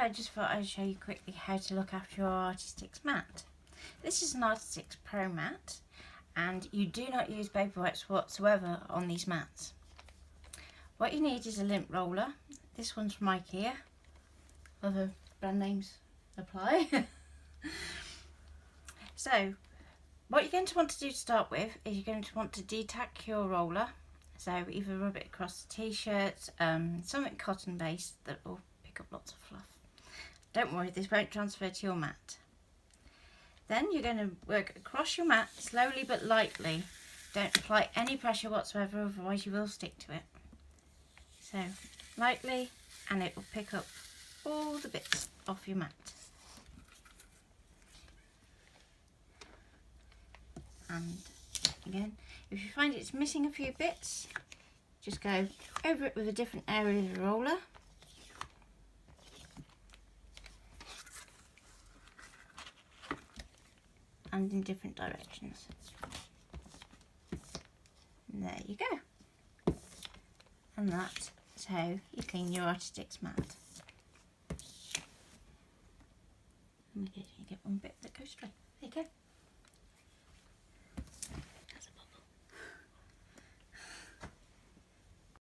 I just thought I'd show you quickly how to look after your Artistix mat. This is an Artistix Pro Mat, and you do not use paper wipes whatsoever on these mats. What you need is a lint roller. This one's from IKEA. Other brand names apply. So, what you're going to want to do to start with is you're going to want to detack your roller. So either rub it across the t-shirts, something cotton based that will pick up lots of fluff. Don't worry, this won't transfer to your mat. Then you're going to work across your mat slowly but lightly. Don't apply any pressure whatsoever, otherwise you will stick to it. So lightly, and it will pick up all the bits off your mat. And again, if you find it's missing a few bits, just go over it with a different area of the roller. And in different directions. And there you go. And that is how you clean your Artistix mat. And you get one bit that goes straight.